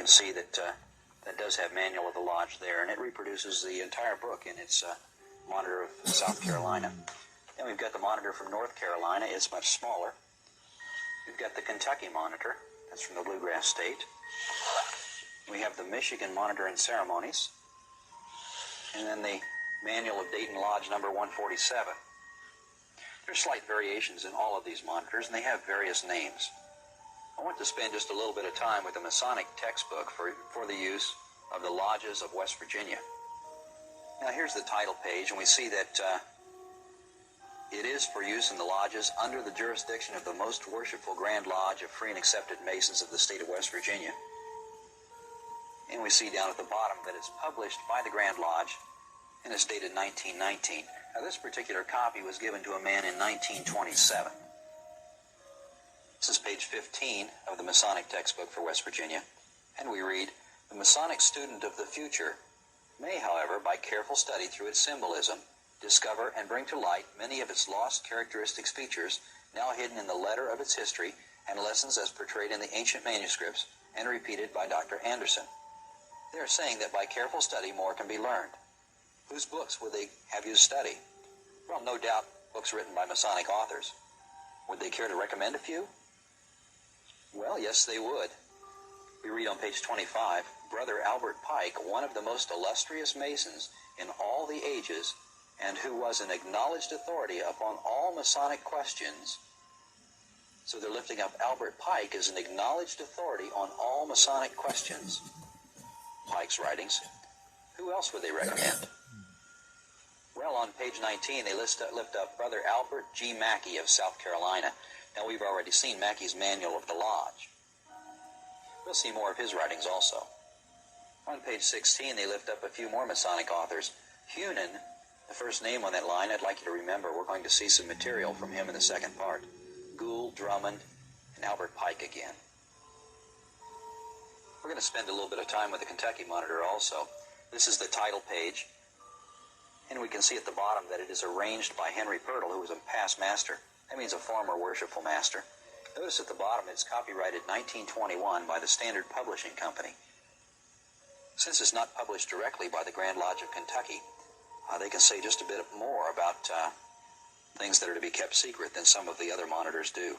can see that that does have Manual of the Lodge there, and it reproduces the entire book in its monitor of South Carolina. Then we've got the monitor from North Carolina. It's much smaller. We've got the Kentucky monitor. That's from the Bluegrass State. We have the Michigan Monitor and Ceremonies. And then the Manual of Dayton Lodge number 147. There's slight variations in all of these monitors, and they have various names. I want to spend just a little bit of time with the Masonic textbook for the use of the lodges of West Virginia. Now here's the title page, and we see that it is for use in the lodges under the jurisdiction of the Most Worshipful Grand Lodge of Free and Accepted Masons of the state of West Virginia. And we see down at the bottom that it's published by the Grand Lodge and it's dated 1919. Now this particular copy was given to a man in 1927. This is page 15 of the Masonic textbook for West Virginia, and we read, "The Masonic student of the future may, however, by careful study through its symbolism, discover and bring to light many of its lost characteristic features now hidden in the letter of its history and lessons as portrayed in the ancient manuscripts and repeated by Dr. Anderson." They are saying that by careful study more can be learned. Whose books would they have you study? Well, no doubt books written by Masonic authors. Would they care to recommend a few? Well, yes, they would. We read on page 25, "Brother Albert Pike, one of the most illustrious Masons in all the ages, and who was an acknowledged authority upon all Masonic questions." So they're lifting up Albert Pike as an acknowledged authority on all Masonic questions. Pike's writings. Who else would they recommend? Well, on page 19, they lift up Brother Albert G. Mackey of South Carolina. Now, we've already seen Mackey's Manual of the Lodge. We'll see more of his writings also. On page 16, they lift up a few more Masonic authors. Hunan, the first name on that line, I'd like you to remember. We're going to see some material from him in the second part. Gould, Drummond, and Albert Pike again. We're going to spend a little bit of time with the Kentucky Monitor also. This is the title page. And we can see at the bottom that it is arranged by Henry Purtle, who was a past master. That means a former worshipful master. Notice at the bottom it's copyrighted 1921 by the Standard Publishing Company. Since it's not published directly by the Grand Lodge of Kentucky, they can say just a bit more about things that are to be kept secret than some of the other monitors do.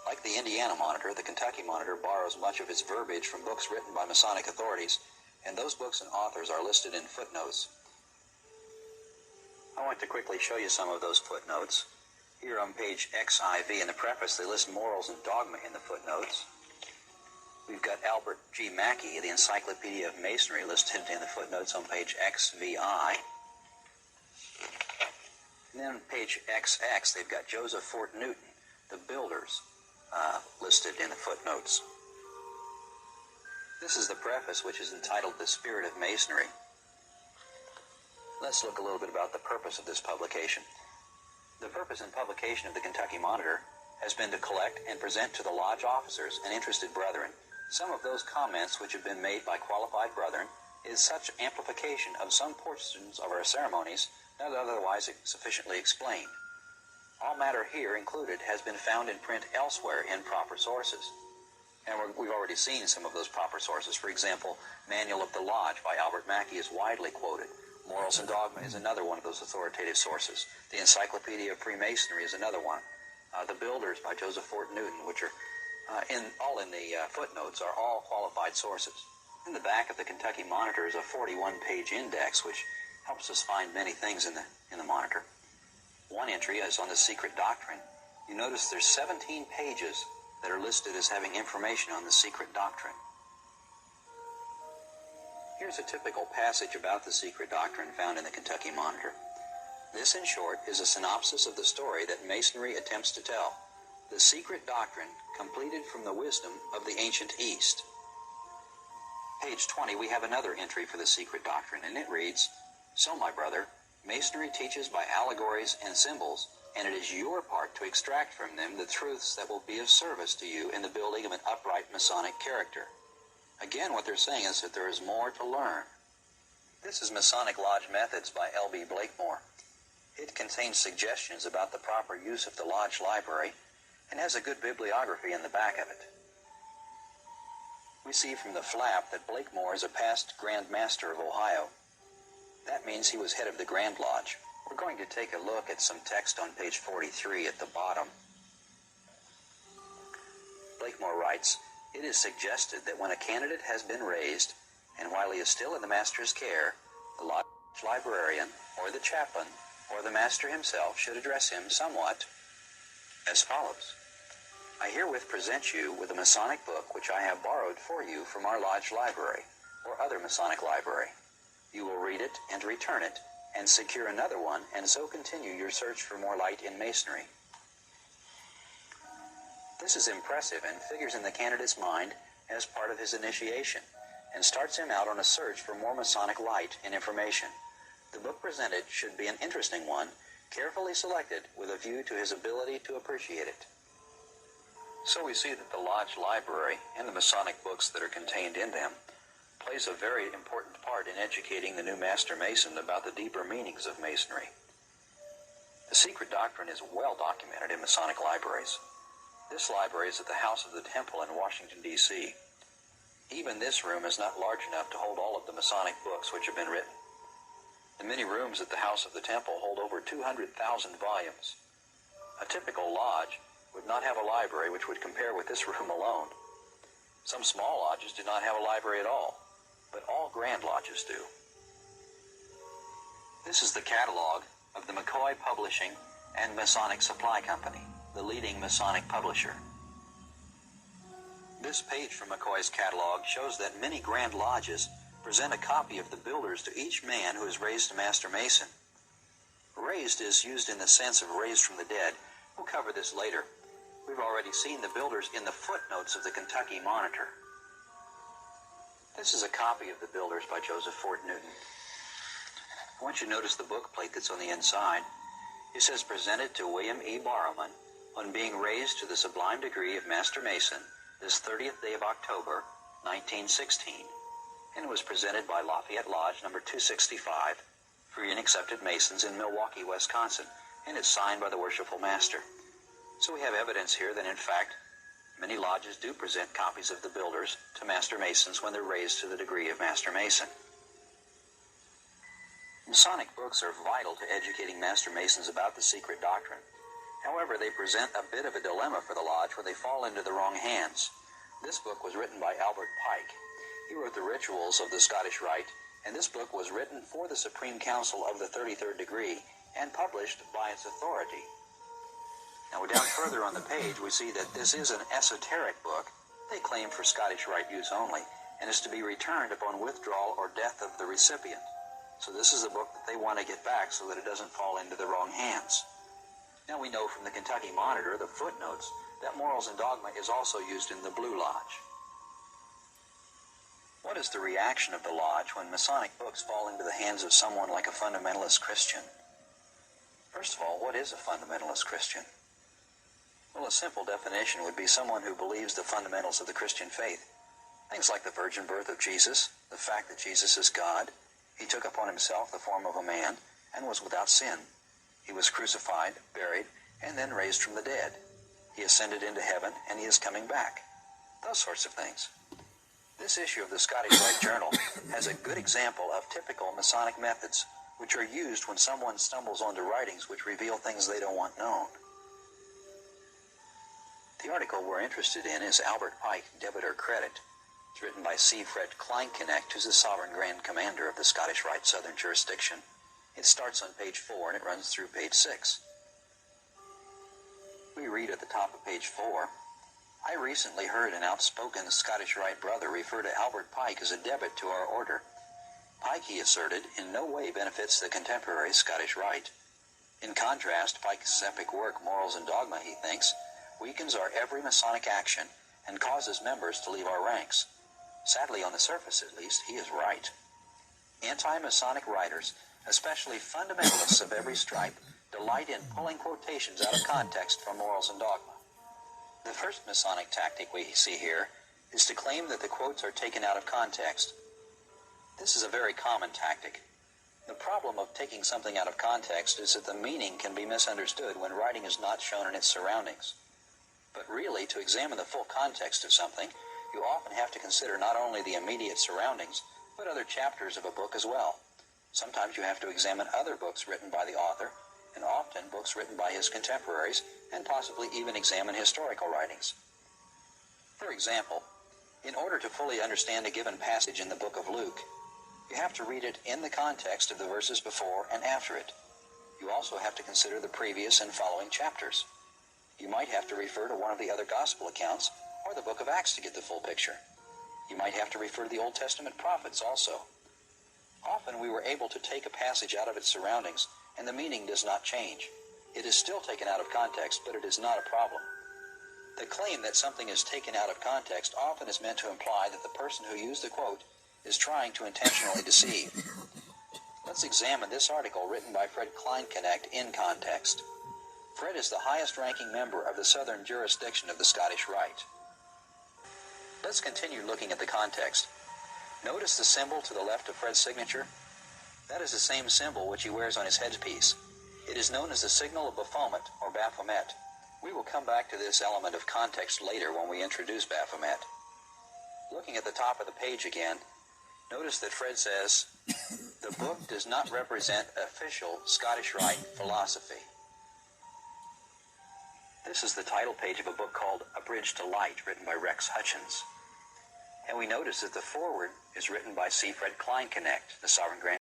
Like the Indiana Monitor, the Kentucky Monitor borrows much of its verbiage from books written by Masonic authorities, and those books and authors are listed in footnotes. I want to quickly show you some of those footnotes. Here on page XIV in the preface, they list morals and dogma in the footnotes. We've got Albert G. Mackey, the Encyclopedia of Masonry, listed in the footnotes on page XVI. And then on page XX, they've got Joseph Fort Newton, the builders, listed in the footnotes. This is the preface, which is entitled The Spirit of Masonry. Let's look a little bit about the purpose of this publication. The purpose and publication of the Kentucky Monitor has been to collect and present to the lodge officers and interested brethren some of those comments which have been made by qualified brethren in such amplification of some portions of our ceremonies not otherwise sufficiently explained. All matter here included has been found in print elsewhere in proper sources. And we've already seen some of those proper sources. For example, Manual of the Lodge by Albert Mackey is widely quoted. Morals and Dogma is another one of those authoritative sources. The Encyclopedia of Freemasonry is another one. The Builders by Joseph Fort Newton, which are all in the footnotes, are all qualified sources. In the back of the Kentucky Monitor is a 41-page index, which helps us find many things in the Monitor. One entry is on the secret doctrine. You notice there's 17 pages that are listed as having information on the secret doctrine. Here's a typical passage about the secret doctrine found in the Kentucky Monitor. This, in short, is a synopsis of the story that Masonry attempts to tell. The secret doctrine completed from the wisdom of the ancient East. Page 20, we have another entry for the secret doctrine, and it reads, "So, my brother, Masonry teaches by allegories and symbols, and it is your part to extract from them the truths that will be of service to you in the building of an upright Masonic character." Again, what they're saying is that there is more to learn. This is Masonic Lodge Methods by L.B. Blakemore. It contains suggestions about the proper use of the Lodge Library and has a good bibliography in the back of it. We see from the flap that Blakemore is a past Grand Master of Ohio. That means he was head of the Grand Lodge. We're going to take a look at some text on page 43 at the bottom. Blakemore writes, "It is suggested that when a candidate has been raised, and while he is still in the master's care, the lodge librarian, or the chaplain, or the master himself should address him somewhat as follows. I herewith present you with a Masonic book which I have borrowed for you from our lodge library, or other Masonic library. You will read it and return it, and secure another one, and so continue your search for more light in Masonry." This is impressive and figures in the candidate's mind as part of his initiation, and starts him out on a search for more Masonic light and information. The book presented should be an interesting one, carefully selected with a view to his ability to appreciate it. So we see that the Lodge Library and the Masonic books that are contained in them plays a very important part in educating the new Master Mason about the deeper meanings of Masonry. The secret doctrine is well documented in Masonic libraries. This library is at the House of the Temple in Washington, D.C. Even this room is not large enough to hold all of the Masonic books which have been written. The many rooms at the House of the Temple hold over 200,000 volumes. A typical lodge would not have a library which would compare with this room alone. Some small lodges do not have a library at all, but all grand lodges do. This is the catalog of the McCoy Publishing and Masonic Supply Company, the leading Masonic publisher. This page from McCoy's catalog shows that many Grand Lodges present a copy of the builders to each man who is raised to Master Mason. Raised is used in the sense of raised from the dead. We'll cover this later. We've already seen the builders in the footnotes of the Kentucky Monitor. This is a copy of the builders by Joseph Fort Newton. I want you to notice the book plate that's on the inside. It says, "Presented to William E. Barrowman on being raised to the sublime degree of Master Mason this 30th day of October, 1916, and it was presented by Lafayette Lodge number 265, free and accepted Masons in Milwaukee, Wisconsin, and it's signed by the Worshipful Master." So we have evidence here that, in fact, many lodges do present copies of the builders to Master Masons when they're raised to the degree of Master Mason. Masonic books are vital to educating Master Masons about the secret doctrine. However, they present a bit of a dilemma for the lodge where they fall into the wrong hands. This book was written by Albert Pike. He wrote the Rituals of the Scottish Rite, and this book was written for the Supreme Council of the 33rd degree and published by its authority. Now, down further on the page, we see that this is an esoteric book. They claim for Scottish Rite use only, and is to be returned upon withdrawal or death of the recipient. So this is a book that they want to get back so that it doesn't fall into the wrong hands. Now we know from the Kentucky Monitor, the footnotes, that Morals and Dogma is also used in the Blue Lodge. What is the reaction of the lodge when Masonic books fall into the hands of someone like a fundamentalist Christian? First of all, what is a fundamentalist Christian? Well, a simple definition would be someone who believes the fundamentals of the Christian faith. Things like the virgin birth of Jesus, the fact that Jesus is God, he took upon himself the form of a man and was without sin. He was crucified, buried, and then raised from the dead. He ascended into heaven, and he is coming back. Those sorts of things. This issue of the Scottish Rite Journal has a good example of typical Masonic methods, which are used when someone stumbles onto writings which reveal things they don't want known. The article we're interested in is Albert Pike, Debit or Credit. It's written by C. Fred Kleinknecht, who's the Sovereign Grand Commander of the Scottish Rite Southern Jurisdiction. It starts on page 4 and it runs through page 6. We read at the top of page 4, "I recently heard an outspoken Scottish Rite brother refer to Albert Pike as a debit to our order. Pike, he asserted, in no way benefits the contemporary Scottish Rite. In contrast, Pike's epic work, Morals and Dogma, he thinks, weakens our every Masonic action and causes members to leave our ranks. Sadly, on the surface at least, he is right. Anti-Masonic writers, especially fundamentalists of every stripe, delight in pulling quotations out of context from Morals and Dogma. The first Masonic tactic we see here is to claim that the quotes are taken out of context. This is a very common tactic. The problem of taking something out of context is that the meaning can be misunderstood when writing is not shown in its surroundings. But really, to examine the full context of something, you often have to consider not only the immediate surroundings, but other chapters of a book as well. Sometimes you have to examine other books written by the author, and often books written by his contemporaries, and possibly even examine historical writings. For example, in order to fully understand a given passage in the book of Luke, you have to read it in the context of the verses before and after it. You also have to consider the previous and following chapters. You might have to refer to one of the other gospel accounts or the book of Acts to get the full picture. You might have to refer to the Old Testament prophets also. Often we were able to take a passage out of its surroundings and the meaning does not change. It is still taken out of context, but it is not a problem. The claim that something is taken out of context often is meant to imply that the person who used the quote is trying to intentionally deceive. Let's examine this article written by Fred Kleinknecht in context. Fred is the highest-ranking member of the southern jurisdiction of the Scottish Rite. Let's continue looking at the context. Notice the symbol to the left of Fred's signature? That is the same symbol which he wears on his headpiece. It is known as the signal of Baphomet or Baphomet. We will come back to this element of context later when we introduce Baphomet. Looking at the top of the page again, notice that Fred says, "The book does not represent official Scottish Rite philosophy." This is the title page of a book called A Bridge to Light, written by Rex Hutchins. And we notice that the foreword is written by C. Fred Kleinknecht, the Sovereign Grand